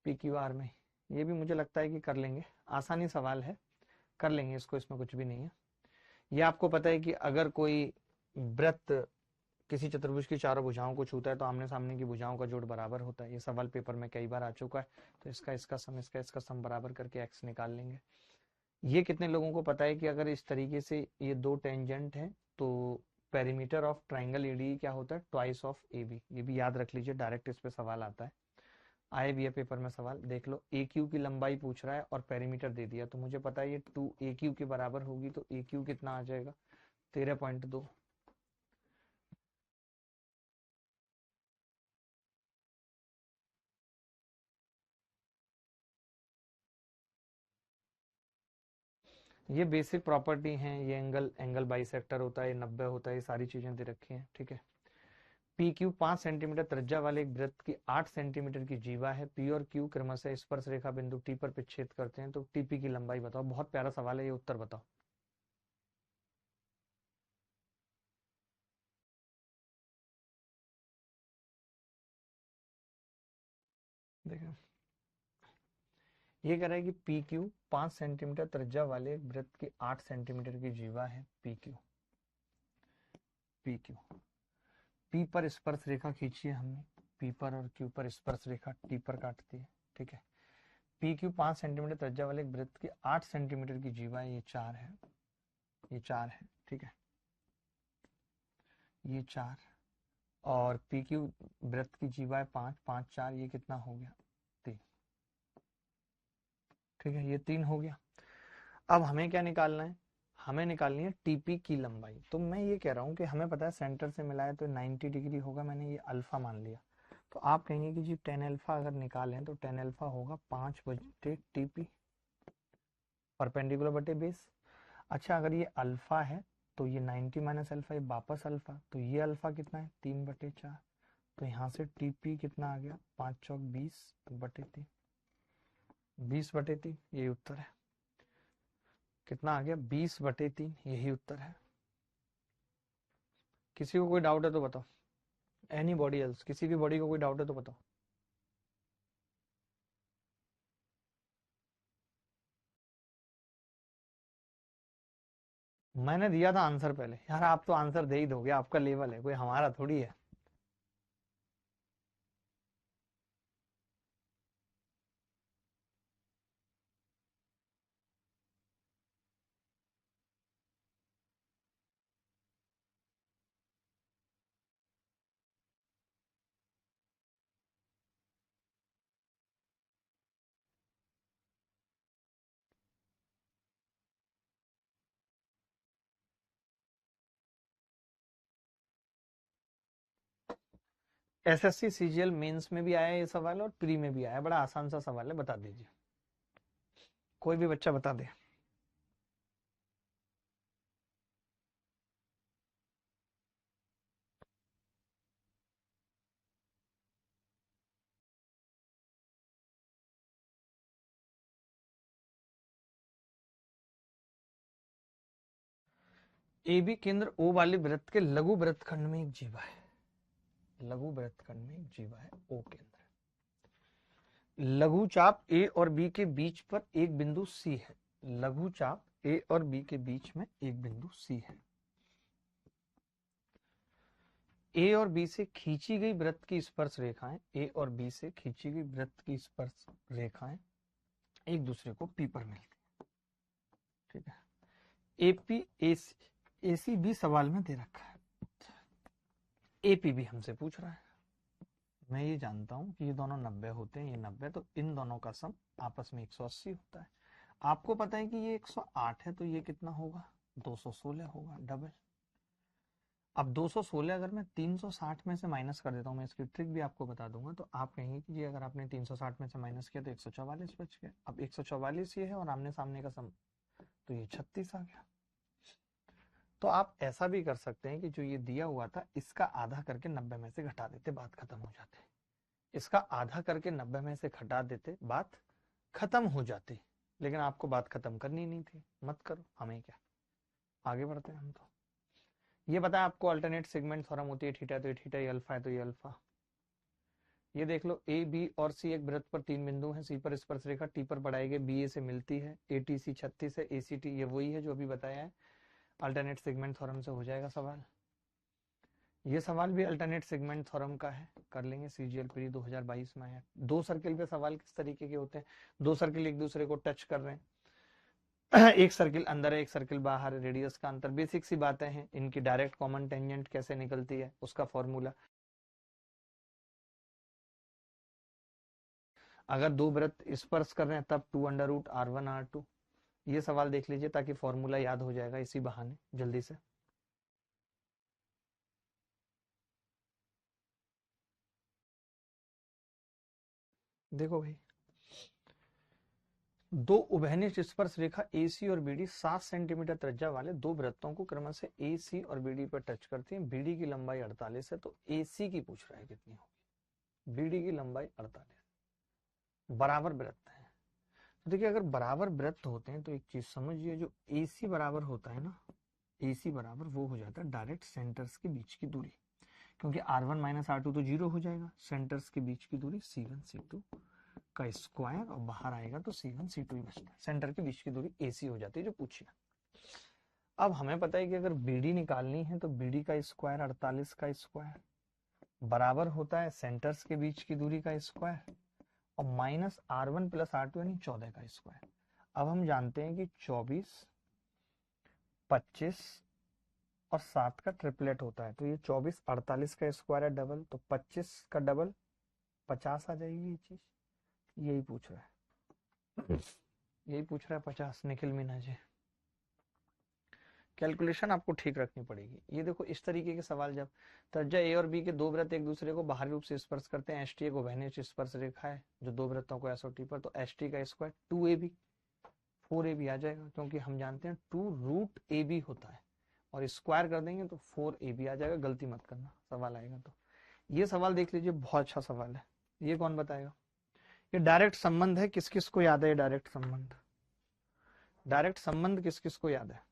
[SPEAKER 1] पी क्यू आर में ये भी मुझे लगता है कि कर लेंगे, आसानी सवाल है, कर लेंगे इसको, इसमें कुछ भी नहीं है। ये आपको पता है कि अगर कोई वृत्त किसी चतुर्भुज की चारों भुजाओं को छूता है तो आमने सामने की भुजाओं का जोड़ बराबर होता है। ये सवाल पेपर में कई बार आ चुका है, तो इसका इसका सम बराबर करके एक्स निकाल लेंगे। ये कितने लोगों को पता है कि अगर इस तरीके से ये दो टेंजेंट हैं तो पेरीमीटर ऑफ ट्राइंगल एडी क्या होता है, ट्वाइस ऑफ ए बी। ये भी याद रख लीजिए, डायरेक्ट इस पे सवाल आता है, आए भी है पेपर में सवाल। देख लो, ए क्यू की लंबाई पूछ रहा है और पेरीमीटर दे दिया, तो मुझे पता है ये 2 ए क्यू के बराबर होगी, तो ए क्यू कितना आ जाएगा, 13.2। ये बेसिक प्रॉपर्टी हैं, ये एंगल बाइसेक्टर होता है, 90 होता है, ये सारी चीजें दे रखी हैं, ठीक है। पी क्यू 5 सेंटीमीटर त्रिज्या वाले एक वृत्त की 8 सेंटीमीटर की जीवा है, पी और क्यू क्रमशः स्पर्श रेखा बिंदु टी पर विच्छेद करते हैं, तो टीपी की लंबाई बताओ। बहुत प्यारा सवाल है ये, उत्तर बताओ। देखो ये कह रहा है कि पी क्यू 5 सेंटीमीटर त्रिज्या वाले एक वृत्त की 8 सेंटीमीटर की जीवा है, P Q. P Q P पर स्पर्श रेखा खींची है हमने, पी पर और क्यू पर स्पर्श रेखा टी पर काटती है, ठीक है। पी क्यू 5 सेंटीमीटर त्रिज्या वाले एक वृत्त की 8 सेंटीमीटर की जीवा है, ये 4 है, ये 4 है, ठीक है, ये 4। और पी क्यू वृत्त की जीवा है 5, 5 4, ये कितना हो गया, 3, ठीक है, ये 3 हो गया। अब हमें क्या निकालना है, हमें निकालनी है टीपी की लंबाई। तो मैं ये कह रहा हूँ कि हमें पता है सेंटर से मिला है तो 90 डिग्री होगा, मैंने ये अल्फा मान लिया। तो आप कहेंगे कि जी टेन अल्फा अगर निकालें तो टेन अल्फा होगा 5 बटे टीपी, परपेंडिकुलर बटे बेस। अच्छा अगर ये अल्फा है तो ये 90 माइनस अल्फा, ये वापस अल्फा, तो ये अल्फा कितना है, 3/4। तो यहाँ से टीपी कितना आ गया, 5 चौक 20/3, 20/3, यही उत्तर है। कितना आ गया, 20/3, यही उत्तर है। किसी को कोई डाउट है तो बताओ, एनी बॉडी एल्स, किसी भी बॉडी को कोई डाउट है तो बताओ। मैंने दिया था आंसर पहले यार, आप तो आंसर दे ही दोगे, आपका लेवल है, कोई हमारा थोड़ी है। एसएससी सीजीएल मेंस में भी आया ये सवाल और प्री में भी आया, बड़ा आसान सा सवाल है, बता दीजिए, कोई भी बच्चा बता दे। ए बी केंद्र ओ वाले वृत्त के लघु वृत्तखंड में एक जीवा है, लघु वृत्तखंड में एक जीवा है ओ केंद्र। लघु चाप ए और बी के बीच पर एक बिंदु सी है, लघु चाप ए और बी के बीच में एक बिंदु सी है। ए और बी से खींची गई वृत्त की स्पर्श रेखाएं, ए और बी से खींची गई वृत्त की स्पर्श रेखाएं एक दूसरे को पी पर मिलती है, ठीक है। एपी एसी भी सवाल में दे रखा है, एपी भी हमसे पूछ रहा है। मैं ये जानता हूं कि ये दोनों 90 होते हैं, ये 90, तो इन दोनों का सम आपस में 180 होता है। आपको पता है कि ये 108 है, तो ये कितना होगा, 216 होगा, डबल। अब 216 अगर मैं 360 में से माइनस कर देता हूं, मैं इसकी ट्रिक भी आपको बता दूंगा, तो आप कहेंगे कि जी अगर आपने 360 में से माइनस किया तो 144 बच गया। अब 144 ये है और आमने सामने का सम, तो ये 36 आ गया। तो आप ऐसा भी कर सकते हैं कि जो ये दिया हुआ था इसका आधा करके 90 में से घटा देते, बात खत्म हो जाती। इसका आधा करके 90 में से घटा देते, बात खत्म हो जाती। लेकिन आपको बात खत्म करनी नहीं थी, मत करो, हमें क्या, आगे बढ़ते हैं हम। तो ये बताया आपको अल्टरनेट सेगमेंट थ्योरम होती है, थीटा तो ये थीटा, ये अल्फा है तो ये अल्फा। ये देख लो, ए बी और सी एक वृत्त पर 3 बिंदु हैं, सी पर स्पर्श रेखा टी पर बढ़ाई गई बी ए से मिलती है, ए टी सी 36 है, ए सी टी ये वही है जो अभी बताया है, अल्टरनेट सेगमेंट थ्योरम से हो जाएगा सवाल। ये सवाल भी अल्टरनेट सेगमेंट थ्योरम का है, कर लेंगे, सीजीएल प्री 2022 में आया। 2 सर्किल पे सवाल किस तरीके के होते हैं, 2 सर्किल एक दूसरे को टच कर रहे हैं, एक सर्किल अंदर है एक सर्किल बाहर है, रेडियस का अंतर, बेसिक सी बातें हैं, इनकी डायरेक्ट कॉमन टेंजेंट कैसे निकलती है उसका फॉर्मूला। अगर 2 वृत्त स्पर्श कर रहे हैं तब 2√r1r2, ये सवाल देख लीजिए ताकि फॉर्मूला याद हो जाएगा इसी बहाने जल्दी से। देखो भाई, 2 उभयनिष्ठ स्पर्श रेखा AC और BD 7 सेंटीमीटर त्रिज्या वाले 2 वृत्तों को क्रमशः से AC और BD पर टच करती हैं। BD की लंबाई 48 है, तो AC की पूछ रहा है कितनी होगी, BD की लंबाई 48, बराबर वृत्त है। तो देखिए अगर बराबर वृत्त होते हैं तो एक चीज समझिए, जो AC बराबर होता है ना, AC बराबर वो हो जाता है डायरेक्ट सेंटर्स के बीच की दूरी, क्योंकि R1 - R2 तो 0 हो जाएगा, सेंटर्स के बीच की दूरी C1 C2 का स्क्वायर और बाहर आएगा तो C1 C2 ही बचता है, सेंटर के बीच की दूरी AC हो जाती है जो पूछिए। अब हमें पता है कि अगर BD निकालनी है तो BD का स्क्वायर 48 का स्क्वायर बराबर होता है सेंटर्स के बीच की दूरी का स्क्वायर और माइनस R1 + R2 यानी 14 का स्क्वायर। अब हम जानते हैं कि 24, 25 और 7 का ट्रिपलेट होता है, तो ये 24 48 का स्क्वायर है डबल, तो 25 का डबल 50 आ जाएगी ये चीज। यही पूछ रहा है, यही पूछ रहा है 50, निखिल मीना जी। कैलकुलेशन आपको ठीक रखनी पड़ेगी। ये देखो इस तरीके के सवाल, जब त्रिज्या ए और बी के 2 वृत्त एक दूसरे को बाहरी रूप से स्पर्श करते हैं, एसटी एक उभयनिष्ठ स्पर्श रेखा है जो 2 वृत्तों को एसओटी पर, तो एसटी का स्क्वायर 2AB 4AB आ जाएगा, क्योंकि हम जानते हैं 2√AB होता है और स्क्वायर कर देंगे तो 4AB आ जाएगा, गलती मत करना सवाल आएगा तो। ये सवाल देख लीजिए, बहुत अच्छा सवाल है। ये कौन बताएगा, ये डायरेक्ट संबंध है, किस किस को याद है डायरेक्ट संबंध, डायरेक्ट संबंध किस किस को याद है।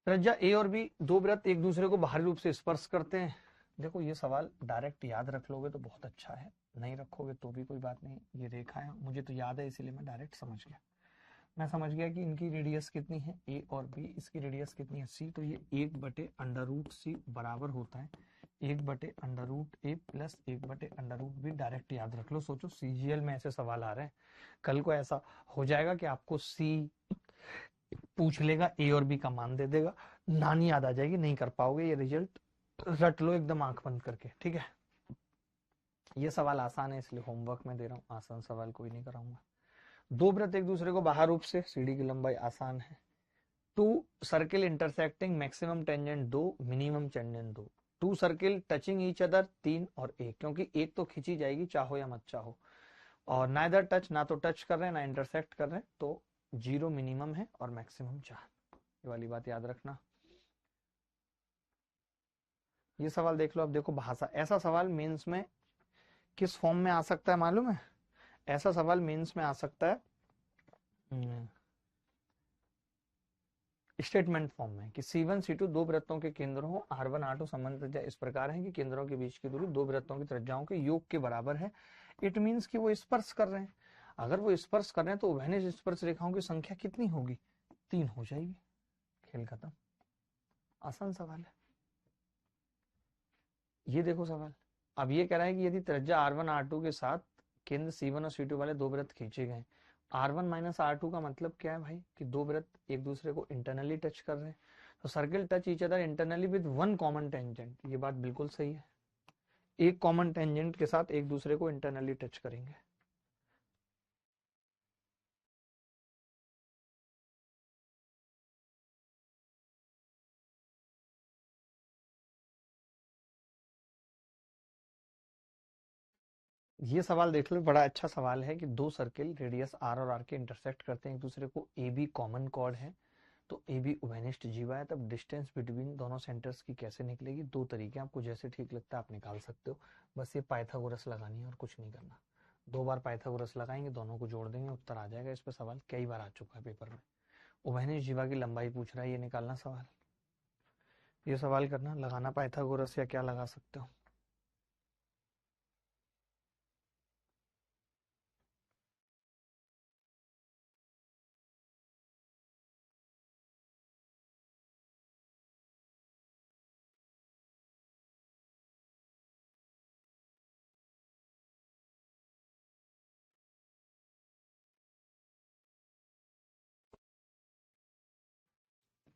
[SPEAKER 1] त्रिज्या ए और बी 2 वृत्त एक दूसरे को बाहरी रूप से स्पर्श करते हैं। देखो ये सवाल डायरेक्ट याद रख लोगे तो बहुत अच्छा है, नहीं रखोगे तो भी कोई बात नहीं। ये रेखा है, मुझे तो याद है इसीलिए मैं डायरेक्ट समझ गया। मैं समझ गया कि इनकी रेडियस कितनी है ए और बी, इसकी रेडियस कितनी है सी, तो ये 1/√c बराबर होता है 1/√a प्लस 1/√b। डायरेक्ट याद रख लो। सोचो सीजीएल में ऐसे सवाल आ रहे हैं, कल को ऐसा हो जाएगा कि आपको सी पूछ लेगा, ए और बी का मान दे देगा, नानी याद आ जाएगी, नहीं कर पाओगे। ये रिजल्ट रट लो एकदम आंख बंद करके, ठीक है। ये सवाल आसान है इसलिए होमवर्क में दे रहा हूँ, आसान सवाल कोई नहीं कराऊंगा। दो वृत्त एक दूसरे को बाह्य रूप से, सीडी की लंबाई आसान है। Two circle intersecting, maximum tangent 2, minimum tangent 2। Two circle touching each other 3 और 1, क्योंकि एक तो खींची जाएगी चाहो या मत चाहो। और नाइदर टच, ना तो टच कर रहे हैं ना इंटरसेक्ट कर रहे हैं, तो 0 मिनिमम है और मैक्सिमम 4। ये वाली बात याद रखना। ये सवाल देख लो। अब देखो भाषा, ऐसा सवाल मेंस में किस फॉर्म में आ सकता है मालूम है? ऐसा सवाल मेंस में आ सकता है स्टेटमेंट फॉर्म में कि C1 C2 दो वृत्तों के केंद्र हो, R1 R2 संबंध त्रिज्या इस प्रकार है कि केंद्रों के बीच की दूरी दो वृत्तों की त्रिज्याओं के योग के बराबर है। इट मींस कि वो स्पर्श कर रहे हैं। अगर वो स्पर्श कर रहे हैं तो उभयनिष्ठ स्पर्श रेखाओं की संख्या कितनी होगी? 3 हो जाएगी। खेल खत्म। आसान सवाल है ये। देखो सवाल अब ये कह रहा है कि यदि त्रिज्या R1 R2 के साथ केंद्र C1 और C2 वाले दो वृत्त खींचे गए, R1 माइनस R2 का मतलब क्या है भाई? कि दो वृत्त एक दूसरे को इंटरनली टच कर रहे हैं, तो circle touch each other internally with one common tangent. ये बात बिल्कुल सही है, एक कॉमन टेंजेंट के साथ एक दूसरे को इंटरनली टच करेंगे। ये सवाल देख लो, बड़ा अच्छा सवाल है कि दो सर्किल रेडियस R और R के इंटरसेक्ट करते हैं एक दूसरे को, AB कॉमन कॉर्ड है, तो AB उभयनिष्ठ जीवा है, तब डिस्टेंस बिटवीन दोनों सेंटर्स की कैसे निकलेगी? दो तरीके, आपको जैसे ठीक लगता है आप निकाल सकते हो। बस ये पाइथागोरस लगानी है और कुछ नहीं करना। 2 बार पाइथागोरस लगाएंगे, दोनों को जोड़ देंगे, उत्तर आ जाएगा। इस पर सवाल कई बार आ चुका है पेपर में। उभयनिष्ठ जीवा की लंबाई पूछ रहा है, ये निकालना सवाल। ये सवाल करना, लगाना पाइथागोरस या क्या लगा सकते हो।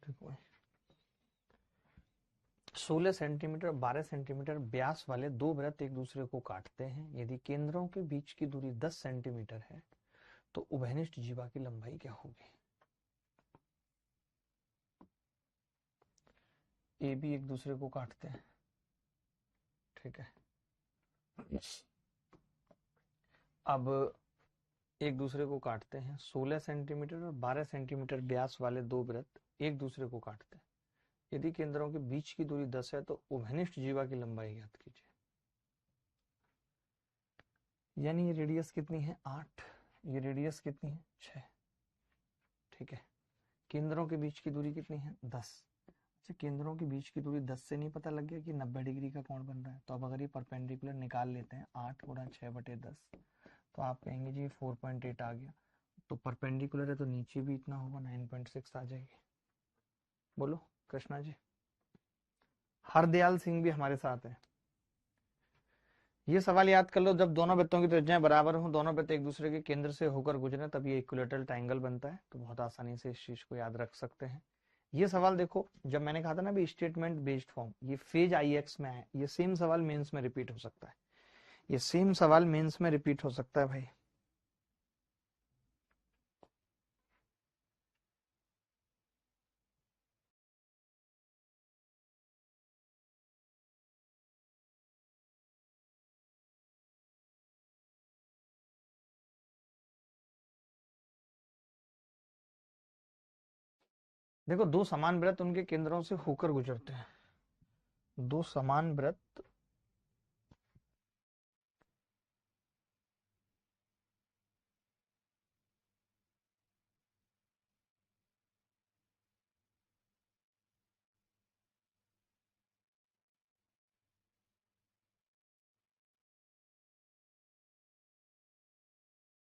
[SPEAKER 1] देखो 16 सेंटीमीटर 12 सेंटीमीटर व्यास वाले दो वृत्त एक दूसरे को काटते हैं। यदि केंद्रों के बीच की दूरी 10 सेंटीमीटर है तो उभयनिष्ठ जीवा की लंबाई क्या होगी? ए बी एक दूसरे को काटते हैं, ठीक है। अब एक दूसरे को काटते हैं, 16 सेंटीमीटर और 12 सेंटीमीटर व्यास वाले दो वृत्त एक दूसरे को काटते हैं। यदि केंद्रों के बीच की दूरी 10 है तो उभयनिष्ठ जीवा की लंबाई ज्ञात कीजिए। यानी ये रेडियस कितनी है? 8। ये रेडियस कितनी है? 6, ठीक है। केंद्रों के बीच की दूरी कितनी है? 10। अच्छा, केंद्रों के बीच की दूरी 10 से नहीं पता लग गया कि 90 डिग्री का कोण बन रहा है? तो अब अगर ये परपेंडिकुलर निकाल लेते हैं, 8 गुणा 6/10, तो आप कहेंगे जी 4.8 आ गया। तो परपेंडिकुलर है तो नीचे भी इतना होगा, 9.6 आ जाएगी। बोलो कृष्णा जी। हरदयाल सिंह भी हमारे साथ है। ये सवाल याद कर लो, जब दोनों वृत्तों की त्रिज्याएं बराबर हों, दोनों वृत्त एक दूसरे के केंद्र से होकर गुजरे, तब ये इक्विलेटरल ट्रायंगल बनता है। तो बहुत आसानी से इस चीज को याद रख सकते हैं। ये सवाल देखो, जब मैंने कहा था ना भी स्टेटमेंट बेस्ड फॉर्म, ये फेज IX में है, ये सेम सवाल मेंस में रिपीट हो सकता है। ये सेम सवाल मेंस में रिपीट हो सकता है भाई। देखो, दो समान वृत्त उनके केंद्रों से होकर गुजरते हैं। दो समान वृत्त